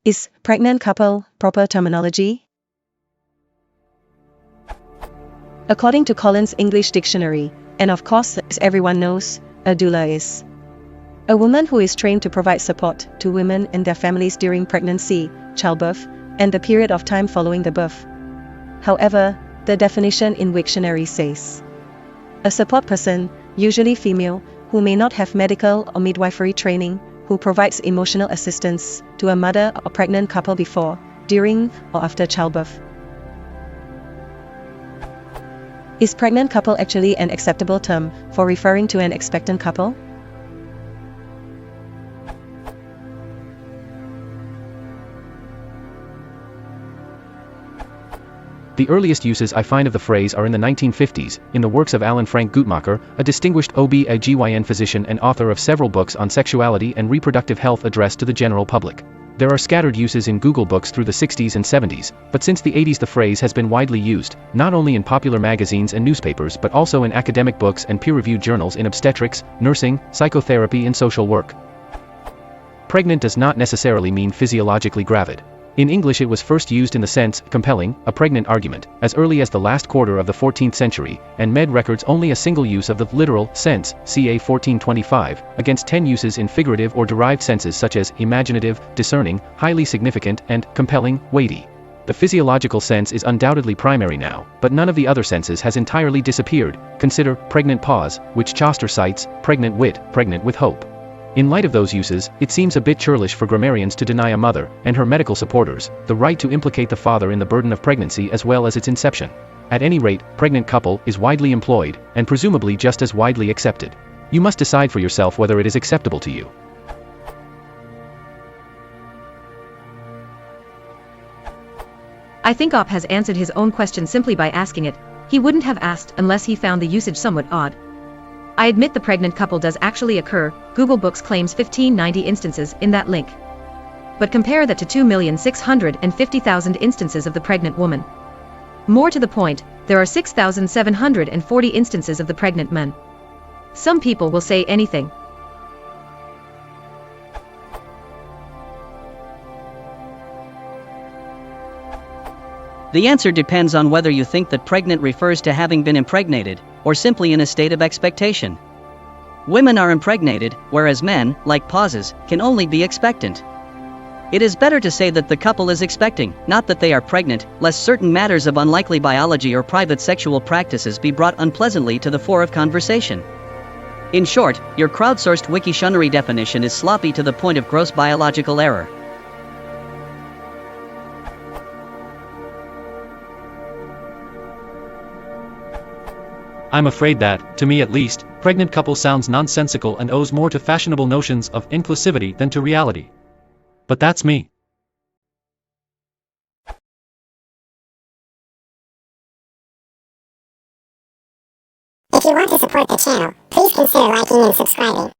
Is pregnant couple proper terminology? According to Collins English Dictionary, and of course as everyone knows, a doula is a woman who is trained to provide support to women and their families during pregnancy, childbirth, and the period of time following the birth. However, the definition in Wiktionary says, a support person, usually female, who may not have medical or midwifery training, who provides emotional assistance to a mother or pregnant couple before, during, or after childbirth. Is pregnant couple actually an acceptable term for referring to an expectant couple? The earliest uses I find of the phrase are in the 1950s, in the works of Alan Frank Guttmacher, a distinguished OB/GYN physician and author of several books on sexuality and reproductive health addressed to the general public. There are scattered uses in Google books through the 60s and 70s, but since the 80s the phrase has been widely used, not only in popular magazines and newspapers but also in academic books and peer-reviewed journals in obstetrics, nursing, psychotherapy and social work. Pregnant does not necessarily mean physiologically gravid. In English it was first used in the sense, compelling, a pregnant argument, as early as the last quarter of the 14th century, and Med records only a single use of the literal sense, ca. 1425, against 10 uses in figurative or derived senses such as imaginative, discerning, highly significant, and compelling, weighty. The physiological sense is undoubtedly primary now, but none of the other senses has entirely disappeared. Consider pregnant pause, which Chaucer cites, pregnant wit, pregnant with hope. In light of those uses, it seems a bit churlish for grammarians to deny a mother, and her medical supporters, the right to implicate the father in the burden of pregnancy as well as its inception. At any rate, pregnant couple is widely employed, and presumably just as widely accepted. You must decide for yourself whether it is acceptable to you. I think Op has answered his own question simply by asking it. He wouldn't have asked unless he found the usage somewhat odd. I admit the pregnant couple does actually occur. Google Books claims 1590 instances in that link. But compare that to 2,650,000 instances of the pregnant woman. More to the point, there are 6,740 instances of the pregnant man. Some people will say anything. The answer depends on whether you think that pregnant refers to having been impregnated, or simply in a state of expectation. Women are impregnated, whereas men, like pauses, can only be expectant. It is better to say that the couple is expecting, not that they are pregnant, lest certain matters of unlikely biology or private sexual practices be brought unpleasantly to the fore of conversation. In short, your crowdsourced Wiktionary definition is sloppy to the point of gross biological error. I'm afraid that, to me at least, pregnant couple sounds nonsensical and owes more to fashionable notions of inclusivity than to reality. But that's me. If you want to support the channel, please consider liking and subscribing.